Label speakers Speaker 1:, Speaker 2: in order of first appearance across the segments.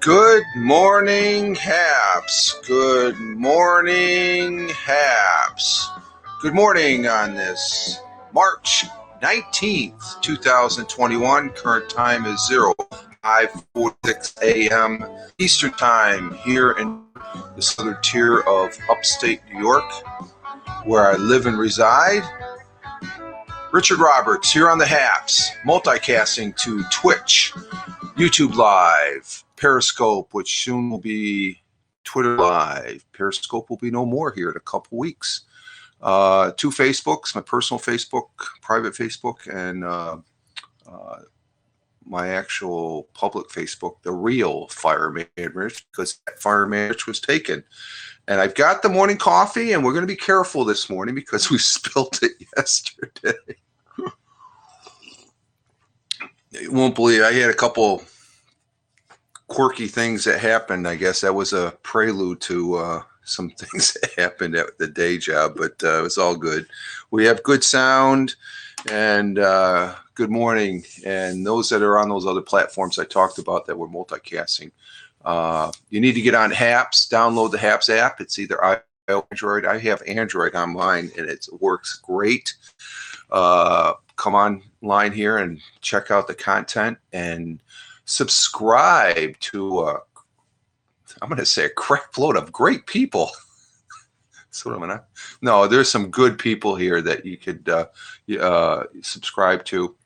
Speaker 1: Good morning, Habs. Good morning, Habs. Good morning on this March 19th, 2021. Current time is 05:46 a.m. Eastern Time here in the southern tier of upstate New York, where I live and reside. Richard Roberts here on the Habs, multicasting to Twitch, YouTube Live, Periscope, which soon will be Twitter Live. Periscope will be no more here in a couple weeks. Two Facebooks, my personal Facebook, private Facebook, and my actual public Facebook, the real Fireman Rich, because that Fireman Rich was taken. And I've got the morning coffee, and we're going to be careful this morning because we spilled it yesterday. You won't believe I had a couple quirky things that happened. I guess that was a prelude to some things that happened at the day job, but it was all good. We have good sound and good morning. And those that are on those other platforms I talked about that were multicasting, you need to get on Haps, download the Haps app. It's either iOS or Android. I have Android on mine, and it works great. Come online here and check out the content and subscribe to I'm going to say a crap load of great people. That's what I'm going to. No, there's some good people here that you could subscribe to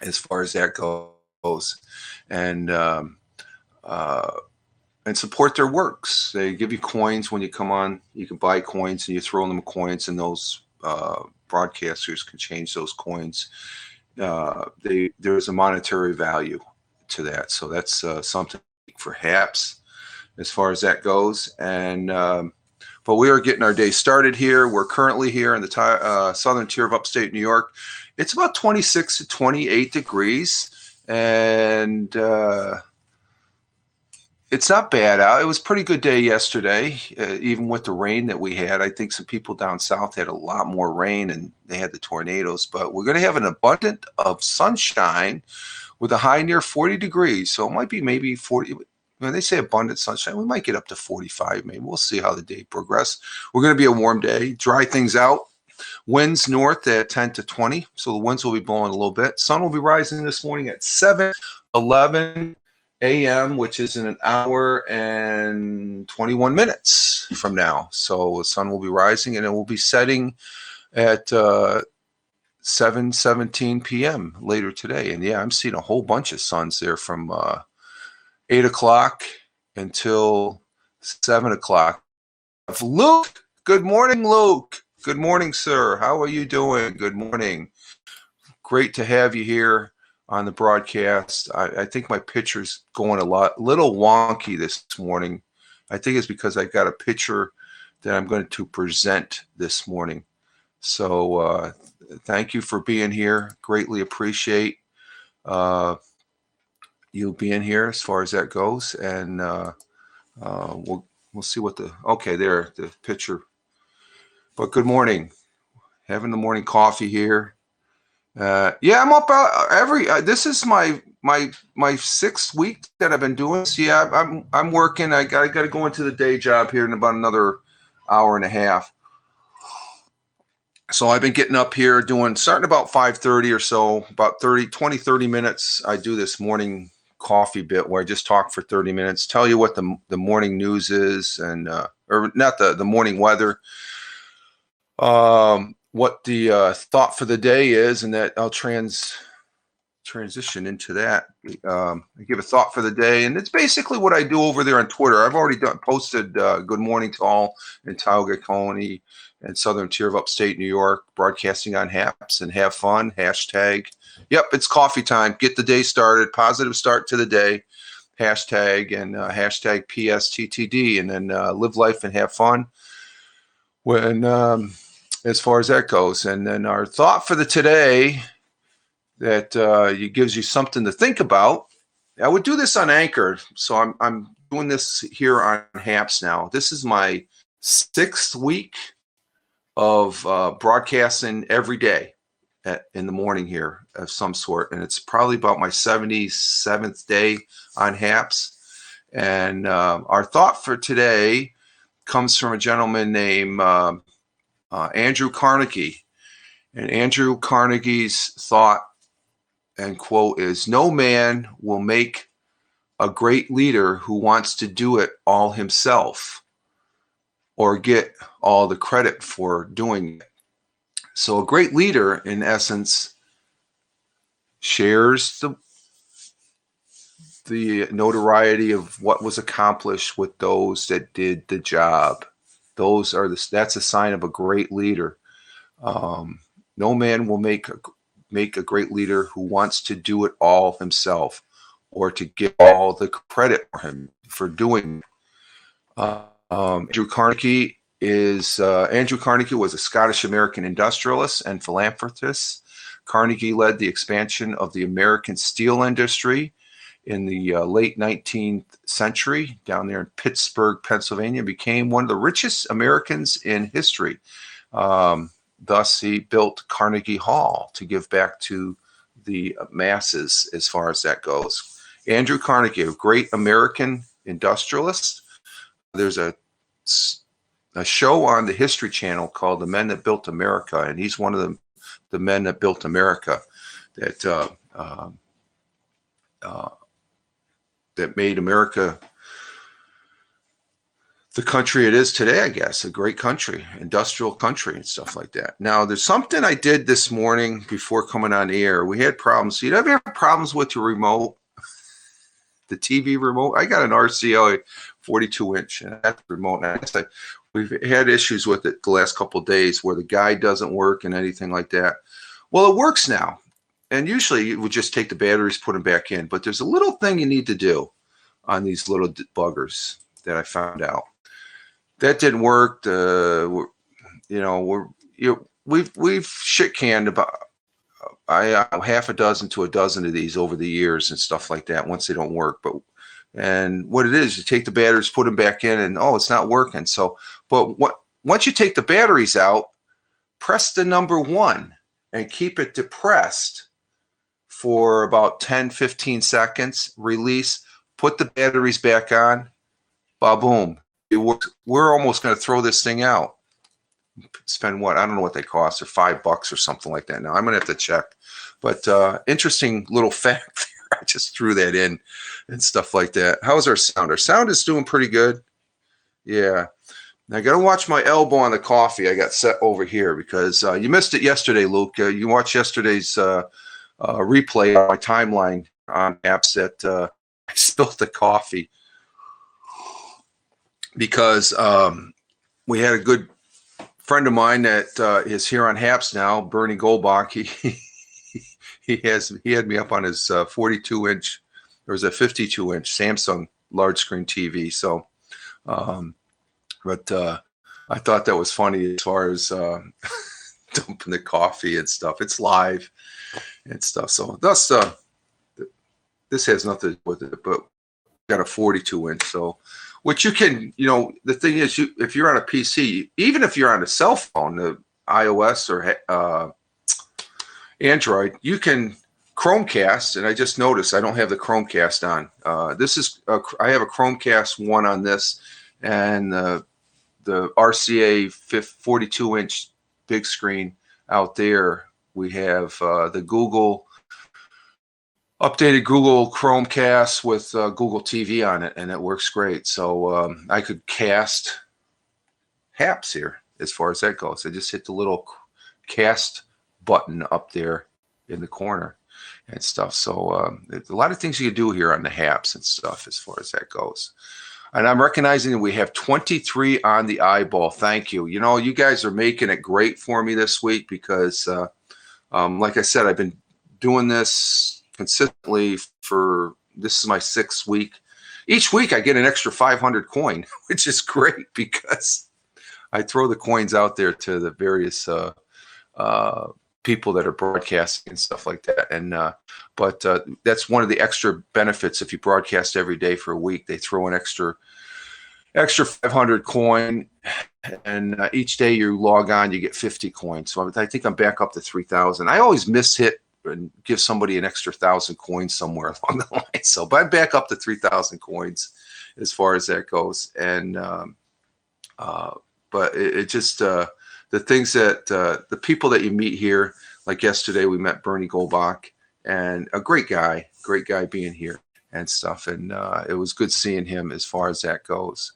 Speaker 1: as far as that goes, and support their works. They give you coins when you come on. You can buy coins and you throw them coins, and those broadcasters can change those coins. There's a monetary value to that, so that's something for Haps as far as that goes. And but we are getting our day started here. We're currently here in the southern tier of upstate New York. It's about 26 to 28 degrees, and it's not bad out. It was a pretty good day yesterday, even with the rain that we had. I think some people down south had a lot more rain, and they had the tornadoes. But we're going to have an abundance of sunshine with a high near 40 degrees. So it might be maybe 40. When they say abundant sunshine, we might get up to 45 maybe. We'll see how the day progresses. We're going to be a warm day, dry things out. Winds north at 10 to 20, so the winds will be blowing a little bit. Sun will be rising this morning at 7:11 a.m., which is in an hour and 21 minutes from now. So the sun will be rising, and it will be setting at 7:17 p.m. later today. And yeah, I'm seeing a whole bunch of suns there from 8 o'clock until 7 o'clock. Luke, good morning, Luke. Good morning, sir. How are you doing? Good morning. Great to have you here on the broadcast. I think my picture's going little wonky this morning. I think it's because I got a picture that I'm going to present this morning. So thank you for being here. Greatly appreciate you being here as far as that goes. And we'll see what there, the picture. But good morning. Having the morning coffee here. Yeah, I'm up this is my 6th week that I've been doing this. Yeah, I'm working. I got to go into the day job here in about another hour and a half. So I've been getting up here starting about 5:30 or so, about 30 minutes. I do this morning coffee bit where I just talk for 30 minutes, tell you what the morning news is, and or not the morning weather, what the thought for the day is, and that I'll transition into that. I give a thought for the day, and it's basically what I do over there on Twitter. I've already posted good morning to all in Tioga County and southern tier of upstate New York, broadcasting on HAPS and have fun. Hashtag, yep, it's coffee time. Get the day started. Positive start to the day. Hashtag and hashtag PSTTD, and then live life and have fun when as far as that goes. And then our thought for the today that gives you something to think about. I would do this on Anchor, so I'm doing this here on HAPS now. This is my 6th week of broadcasting every day in the morning here of some sort, and it's probably about my 77th day on HAPS. And our thought for today comes from a gentleman named Andrew Carnegie. And Andrew Carnegie's thought and quote is, "No man will make a great leader who wants to do it all himself or get all the credit for doing it." So a great leader, in essence, shares the notoriety of what was accomplished with those that did the job. That's a sign of a great leader. No man will make a great leader who wants to do it all himself or to get all the credit for him for doing it. Andrew Carnegie was a Scottish American industrialist and philanthropist. Carnegie led the expansion of the American steel industry in the late 19th century down there in Pittsburgh, Pennsylvania, became one of the richest Americans in history. Thus, he built Carnegie Hall to give back to the masses as far as that goes. Andrew Carnegie, a great American industrialist. There's a show on the History Channel called The Men That Built America, and he's one of the men that built America that made America the country it is today, I guess. A great country, industrial country and stuff like that. Now, there's something I did this morning before coming on the air. We had problems. You ever have problems with your remote, the TV remote? I got an RCA 42-inch, and that's the remote. And we've had issues with it the last couple of days where the guide doesn't work and anything like that. Well, it works now. And usually you would just take the batteries, put them back in. But there's a little thing you need to do on these little buggers that I found out. That didn't work. We've shit canned about half a dozen to a dozen of these over the years and stuff like that once they don't work. And what it is, you take the batteries, put them back in, and it's not working. So, once you take the batteries out, press the number 1 and keep it depressed for about 10, 15 seconds. Release, put the batteries back on. Ba-boom. We're almost going to throw this thing out. Spend what? I don't know what they cost. They're $5 or something like that. Now I'm going to have to check. But interesting little fact there. I just threw that in and stuff like that. How's our sound? Our sound is doing pretty good. Yeah. I got to watch my elbow on the coffee. I got set over here because you missed it yesterday, Luke. You watched yesterday's replay on my timeline on apps that I spilled the coffee because we had a good friend of mine that is here on HAPS now, Bernie Goldbach. He had me up on his 42-inch, or was a 52-inch Samsung large screen TV. So, but I thought that was funny as far as dumping the coffee and stuff. It's live and stuff. So thus, this has nothing to do with it, but got a 42-inch. So, which you can, the thing is, if you're on a PC, even if you're on a cell phone, the iOS or Android, you can Chromecast. And I just noticed I don't have the Chromecast on. I have a Chromecast 1 on this, and the RCA 42-inch big screen out there. We have the updated Google Chromecast with Google TV on it, and it works great. So I could cast HAPS here as far as that goes. I just hit the little cast button up there in the corner. and stuff. So there's a lot of things you can do here on the Haps and stuff as far as that goes. And I'm recognizing that we have 23 on the eyeball. Thank you. You know, you guys are making it great for me this week because, like I said, I've been doing this consistently this is my 6th week. Each week I get an extra 500 coin, which is great because I throw the coins out there to the various people that are broadcasting and stuff like that. And but that's one of the extra benefits. If you broadcast every day for a week, they throw an extra 500 coin, and each day you log on, you get 50 coins. So I think I'm back up to 3,000. I always miss hit and give somebody an extra 1,000 coins somewhere along the line. So, but I'm back up to 3,000 coins as far as that goes. And but it just the things that the people that you meet here, like yesterday we met Bernie Goldbach, and a great guy being here and stuff. And it was good seeing him as far as that goes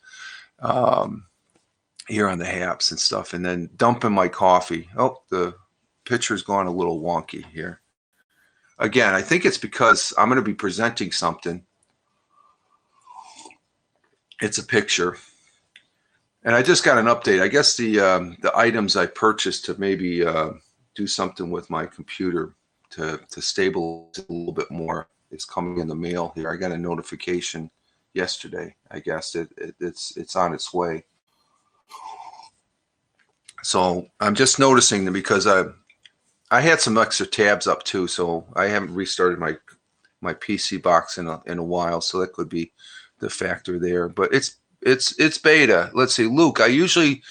Speaker 1: here on the Haps and stuff. And then dumping my coffee. Oh, the picture's gone a little wonky here. Again, I think it's because I'm going to be presenting something. It's a picture. And I just got an update. I guess the items I purchased to maybe do something with my computer to stabilize it a little bit more is coming in the mail here. I got a notification yesterday. I guess it's on its way. So I'm just noticing that because I had some extra tabs up too, so I haven't restarted my PC box in a while, so that could be the factor there. But it's beta. Let's see, Luke. I usually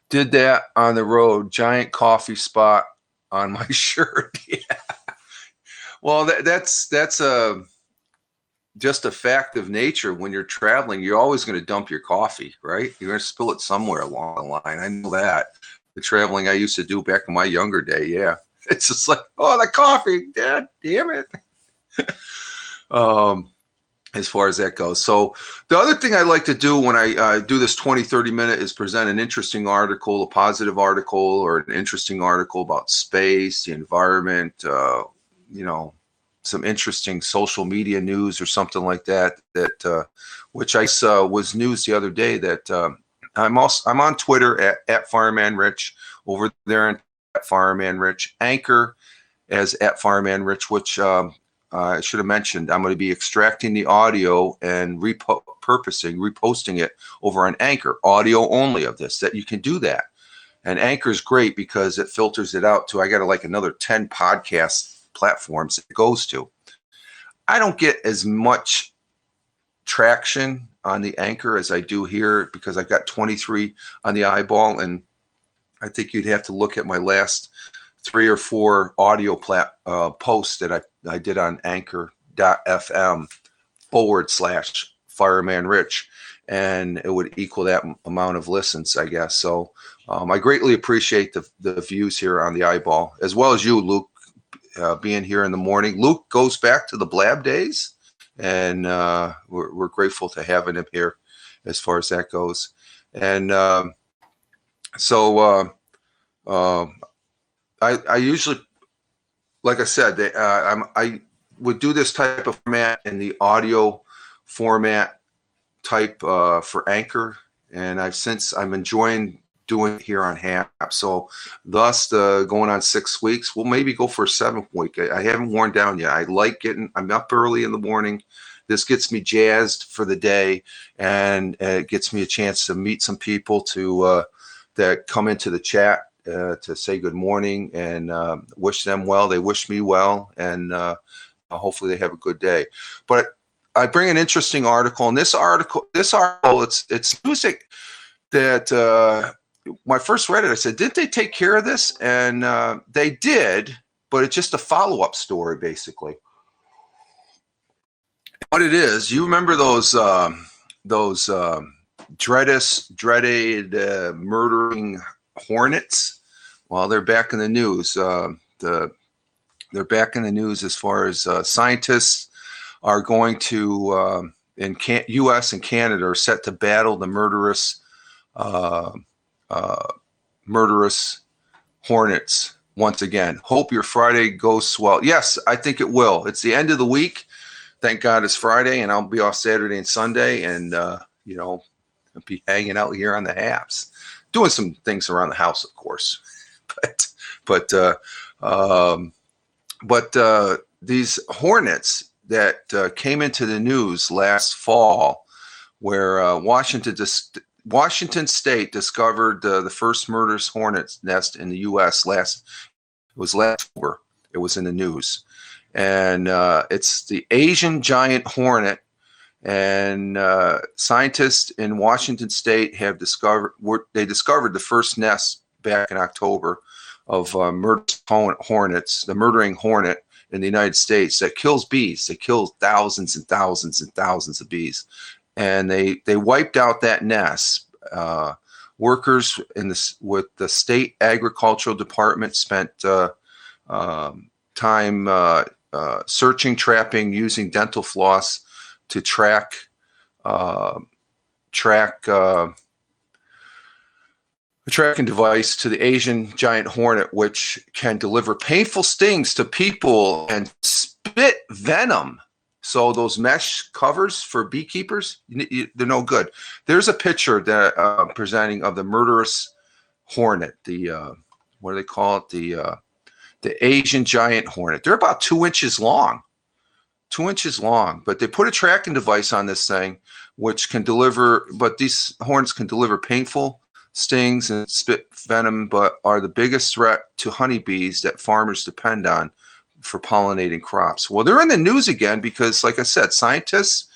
Speaker 1: did that on the road. Giant coffee spot on my shirt. Yeah. Well, that's just a fact of nature. When you're traveling, you're always going to dump your coffee, right? You're going to spill it somewhere along the line. I know that. The traveling I used to do back in my younger day, yeah. It's just like, oh, the coffee, Dad, damn it. As far as that goes. So the other thing I like to do when I do this 20, 30 minute is present an interesting article, a positive article, or an interesting article about space, the environment, you know, some interesting social media news or something like that, which I saw was news the other day that I'm on Twitter at Fireman Rich, over there at Fireman Rich, Anchor as at Fireman Rich, which I should have mentioned. I'm going to be extracting the audio and reposting it over on Anchor, audio only of this, that you can do that. And Anchor is great because it filters it out to, I got like another 10 podcast platforms it goes to. I don't get as much traction on the Anchor as I do here because I've got 23 on the eyeball, and I think you'd have to look at my last 3 or 4 audio posts that I did on anchor.fm/Fireman Rich, and it would equal that amount of listens, I guess. So I greatly appreciate the views here on the eyeball, as well as you, Luke, being here in the morning. Luke goes back to the Blab days, and we're grateful to having him here as far as that goes. And I usually, like I said, I would do this type of format in the audio format type for Anchor, and I'm enjoying doing it here on Hap. So thus going on 6 weeks. We'll maybe go for a 7th week. I haven't worn down yet. I like I'm up early in the morning. This gets me jazzed for the day, and it gets me a chance to meet some people that come into the chat to say good morning and wish them well. They wish me well, and hopefully they have a good day. But I bring an interesting article, and this article, it's music that when I first read it, I said, didn't they take care of this? And they did, but it's just a follow-up story, basically. What it is, you remember those dreaded murdering hornets? Well, they're back in the news. They're back in the news as far as scientists are going to in U.S. and Canada are set to battle the murderous hornets once again. Hope your Friday goes swell. Yes, I think it will. It's the end of the week. Thank God it's Friday, and I'll be off Saturday and Sunday, and I'll be hanging out here on the Habs, doing some things around the house, of course. But these Hornets that came into the news last fall, where Washington State discovered the first murderous hornet's nest in the U.S. last October. It was in the news, and it's the Asian giant hornet. And scientists in Washington State have discovered the first nest back in October of murderous hornets, the murdering hornet in the United States that kills bees. They kill thousands and thousands and thousands of bees. And they wiped out that nest. Workers with the state agricultural department spent time searching, trapping, using dental floss to track a tracking device to the Asian giant hornet, which can deliver painful stings to people and spit venom. So those mesh covers for beekeepers, they're no good. There's a picture that presenting of the murderous hornet. What do they call it? The Asian giant hornet. They're about 2 inches long. 2 inches long, but they put a tracking device on this thing, which can deliver, but these hornets can deliver painful stings and spit venom, but are the biggest threat to honeybees that farmers depend on for pollinating crops. Well, they're in the news again because, like I said, scientists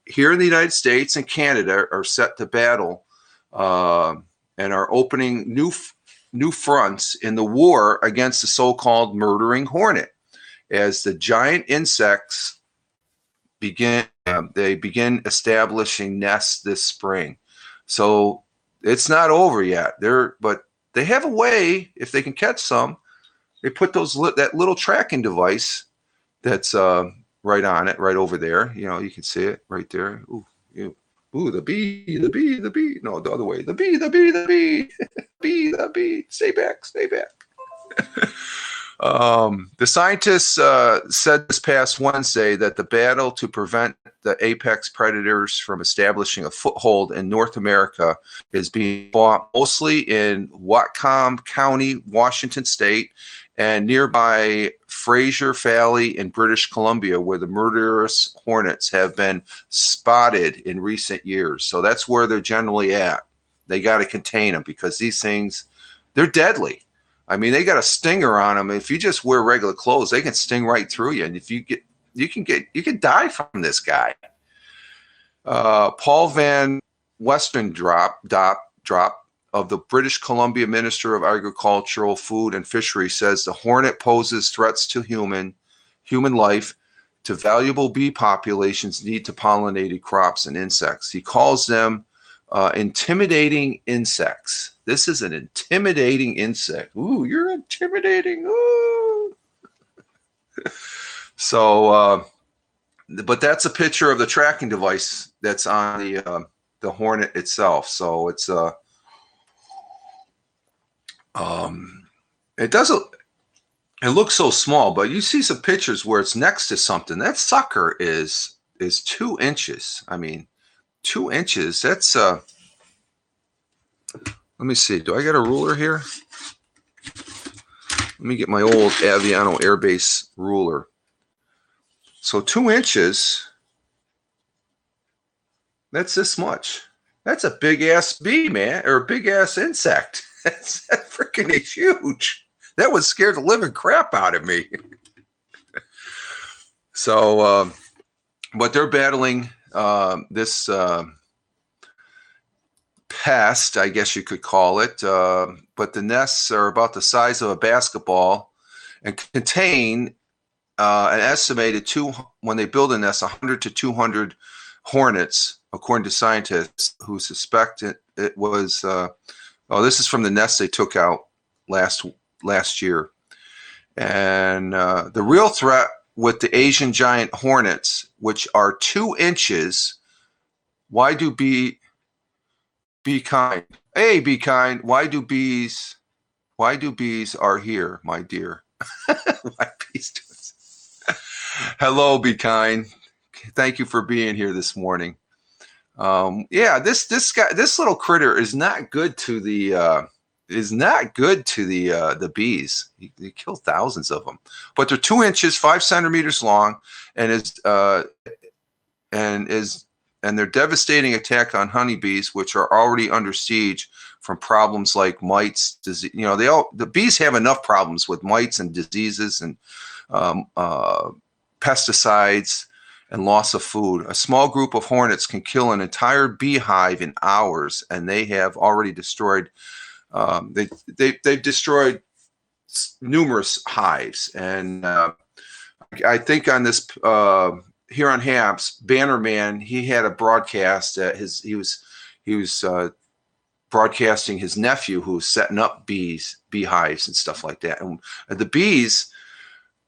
Speaker 1: here in the United States and Canada are set to battle and are opening new fronts in the war against the so-called murdering hornet. As the giant insects begin establishing nests this spring. So it's not over yet. But they have a way, if they can catch some. They put that little tracking device that's right on it, right over there. You can see it right there. Ooh, the bee. No, the other way. The bee. The bee. Stay back. The scientists said this past Wednesday that the battle to prevent the apex predators from establishing a foothold in North America is being fought mostly in Whatcom County, Washington State, and nearby Fraser Valley in British Columbia, where the murderous hornets have been spotted in recent years. So that's where they're generally at. They got to contain them because these things, they're deadly. I mean, they got a stinger on them. If you just wear regular clothes, they can sting right through you. And if you can die from this guy. Paul Van Westendrop of the British Columbia Minister of Agricultural, Food and Fisheries says the hornet poses threats to human life, to valuable bee populations need to pollinated crops and insects. He calls them intimidating insects. This is an intimidating insect. Ooh, you're intimidating. Ooh. So, but that's a picture of the tracking device that's on the hornet itself. So it's it looks so small, but you see some pictures where it's next to something. That sucker is 2 inches. I mean, 2 inches. That's let me see. Do I got a ruler here? Let me get my old Aviano Air Base ruler. So 2 inches. That's this much. That's a big ass bee, man, or a big ass insect. That freaking is huge. That would scare the living crap out of me. So, but they're battling this pest, I guess you could call it. But the nests are about the size of a basketball and contain an estimated when they build a nest, 100 to 200 hornets, according to scientists who suspect it was. This is from the nest they took out last year. And the real threat with the Asian giant hornets, which are 2 inches. Why do be kind? Hey, be kind. Why do bees Why do bees are here, my dear? Why bees do it? Hello, Be Kind. Thank you for being here this morning. Yeah, this little critter is not good to the bees. He killed thousands of them, but they're 2 inches, 5 centimeters long, and and is and their devastating attack on honeybees, which are already under siege from problems like mites, disease. The bees have enough problems with mites and diseases and um, uh, pesticides and loss of food. A small group of hornets can kill an entire beehive in hours, and they have already destroyed. They've destroyed numerous hives, and I think on this here on Habs, Bannerman, he had a broadcast that he was broadcasting his nephew who was setting up beehives and stuff like that. And the bees,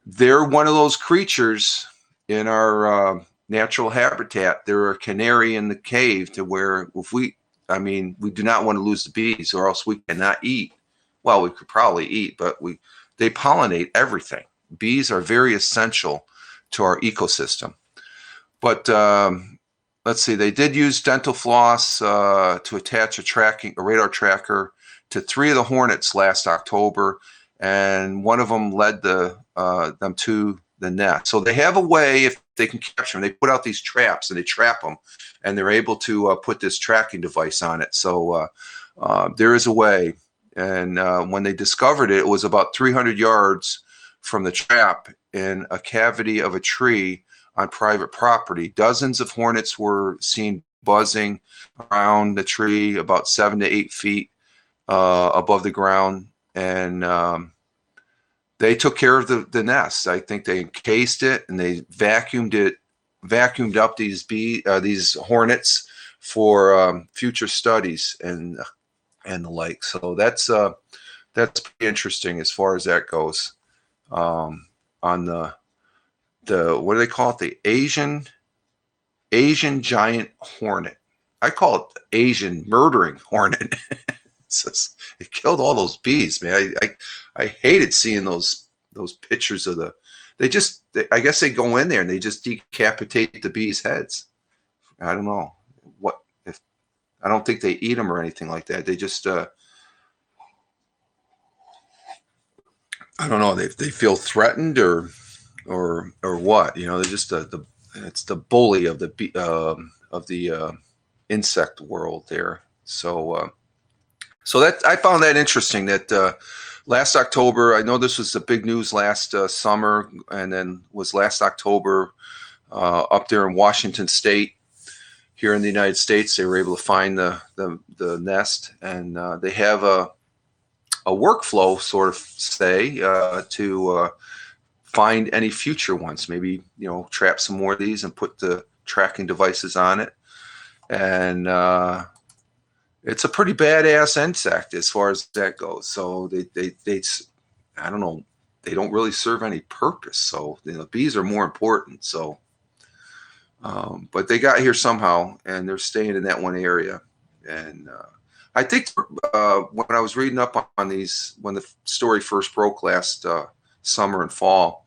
Speaker 1: they're one of those creatures in our natural habitat. They're a canary in the cave, to where we do not want to lose the bees, or else we cannot eat. Well, we could probably eat, but they pollinate everything. Bees are very essential to our ecosystem. But let's see, they did use dental floss to attach a radar tracker to 3 of the hornets last October, and one of them led them to the nest. So they have a way, if they can capture them. They put out these traps and they trap them, and they're able to put this tracking device on it. So there is a way. And when they discovered it, it was about 300 yards from the trap in a cavity of a tree on private property. Dozens of hornets were seen buzzing around the tree about 7 to 8 feet above the ground, and they took care of the nest. I think they encased it and they vacuumed up these hornets for future studies and the like. So that's pretty interesting as far as that goes. On the what do they call it? The Asian giant hornet. I call it the Asian murdering hornet. It killed all those bees, man. I hated seeing those pictures of I guess they go in there and they just decapitate the bees' heads. I don't know I don't think they eat them or anything like that. They just I don't know. They feel threatened or what? They're just it's the bully of the insect world there. So that I found that interesting. That last October, I know this was the big news last summer, and then was last October up there in Washington State. Here in the United States, they were able to find the nest, and they have a workflow, sort of say, to find any future ones. Maybe trap some more of these and put the tracking devices on it. And it's a pretty badass insect as far as that goes. So they I don't know, they don't really serve any purpose. So bees are more important. So. But they got here somehow, and they're staying in that one area. And I think when I was reading up on these, when the story first broke last summer and fall,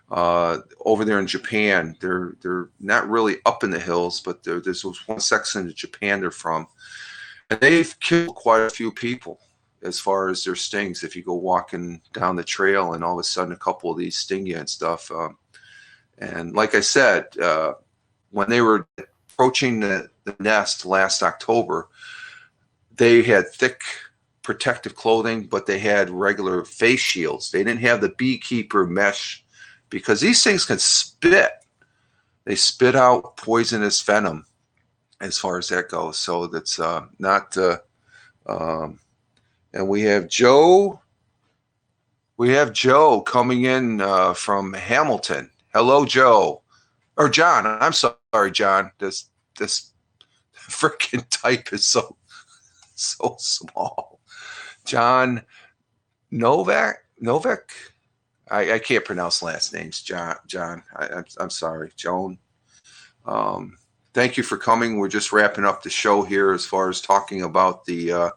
Speaker 1: over there in Japan, they're not really up in the hills, but there's one section of Japan they're from, and they've killed quite a few people as far as their stings. If you go walking down the trail, and all of a sudden a couple of these sting you and stuff, and like I said. When they were approaching the nest last October, they had thick protective clothing, but they had regular face shields. They didn't have the beekeeper mesh, because these things can spit. They spit out poisonous venom as far as that goes. So that's not. And we have Joe. We have Joe coming in from Hamilton. Hello, Joe. Or John, I'm sorry, John. This freaking type is so small. John Novak. I can't pronounce last names. John. I'm sorry, Joan. Thank you for coming. We're just wrapping up the show here as far as talking about those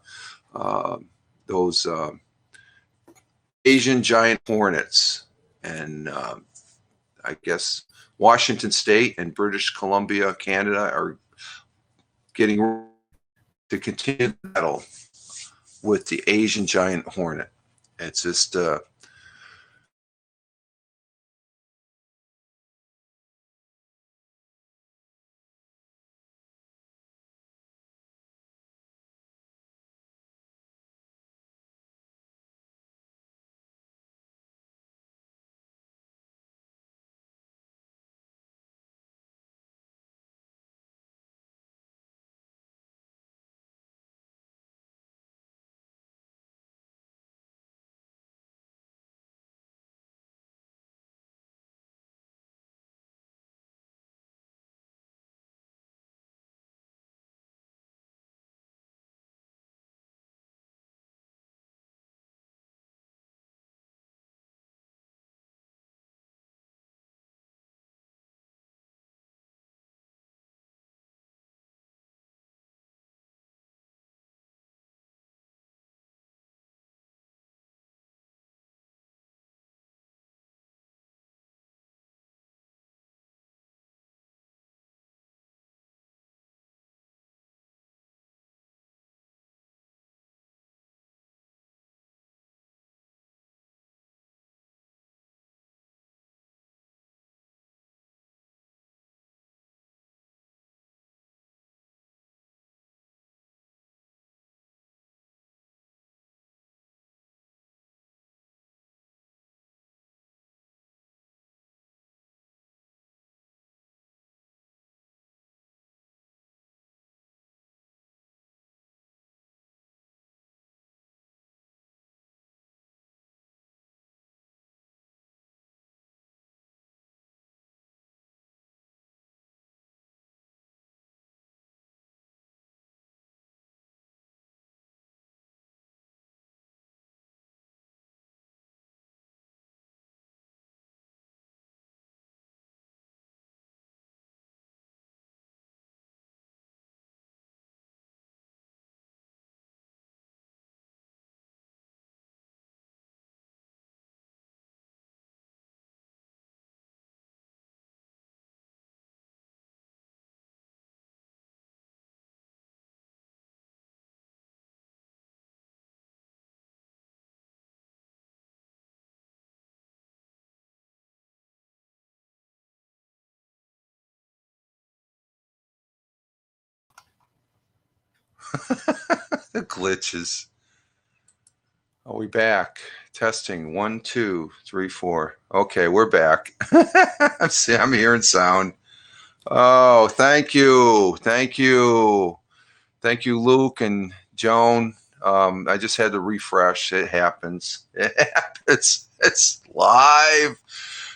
Speaker 1: Asian giant hornets, and I guess Washington State and British Columbia, Canada, are getting to continue the battle with the Asian giant hornet. It's just the glitches. Are we back? Testing 1, 2, 3, 4. Okay, we're back. I'm hearing sound. Oh, thank you. Thank you. Thank you, Luke and Joan. I just had to refresh. It happens. It happens. It's live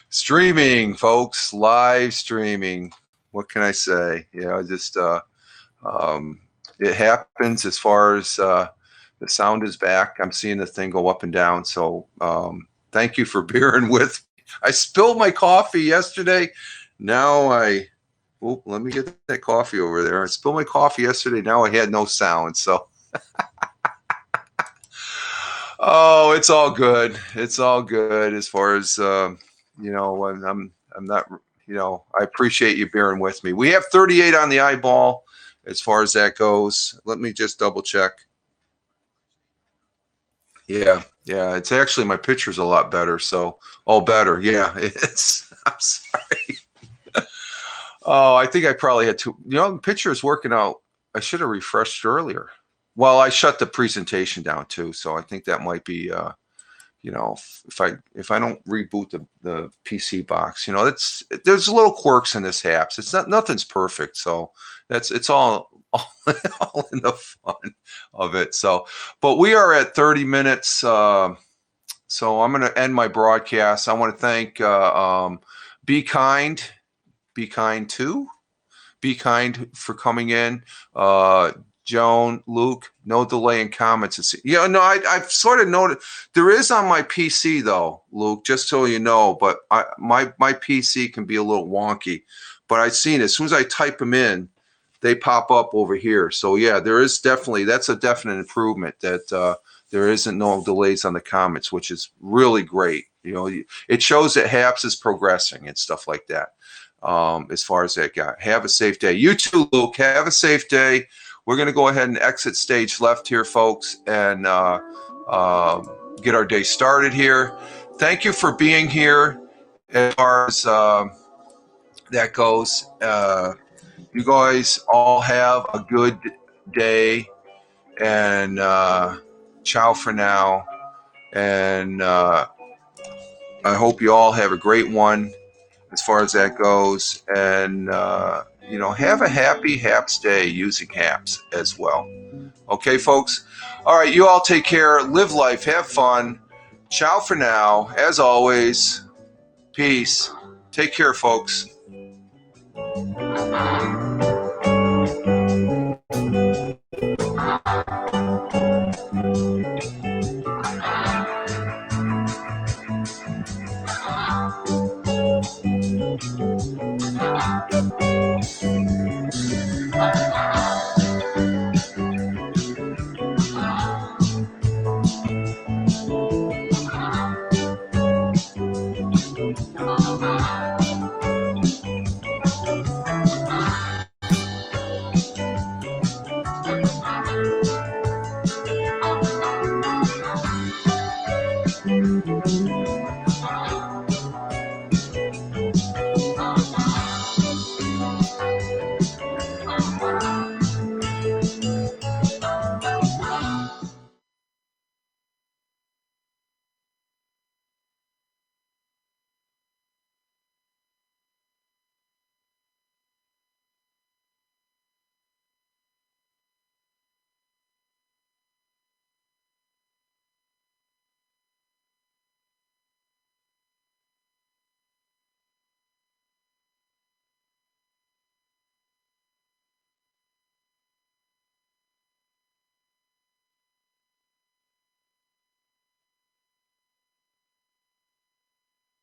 Speaker 1: streaming, folks. Live streaming. What can I say? Just it happens. As far as the sound is back, I'm seeing the thing go up and down. So thank you for bearing with me. I spilled my coffee yesterday. Now let me get that coffee over there. I spilled my coffee yesterday. Now I had no sound. So, oh, it's all good. It's all good as far as, I'm not, I appreciate you bearing with me. We have 38 on the eyeball as far as that goes. Let me just double check. Yeah. Yeah. It's actually, my picture's a lot better. So, better. Yeah. I'm sorry. Oh, I think I probably had to. The picture is working out. I should have refreshed earlier. Well, I shut the presentation down too, so I think that might be. If I don't reboot the PC box, there's little quirks in this apps. It's nothing's perfect, so it's all in the fun of it. So, but we are at 30 minutes. So I'm going to end my broadcast. I want to thank Be Kind. Be Kind too. Be Kind for coming in. Joan, Luke, no delay in comments. I've sort of noted there is on my PC though, Luke, just so you know, but my PC can be a little wonky. But I've seen as soon as I type them in, they pop up over here. So yeah, that's a definite improvement that there isn't no delays on the comments, which is really great. You know, it shows that HAPS is progressing and stuff like that. As far as that guy, have a safe day. You too, Luke. Have a safe day. We're going to go ahead and exit stage left here, folks, and get our day started here. Thank you for being here. As far as that goes, you guys all have a good day, and ciao for now. And I hope you all have a great one as far as that goes. And, you know, have a happy HAPS day using HAPS as well. Okay, folks? All right, you all take care. Live life. Have fun. Ciao for now. As always, peace. Take care, folks.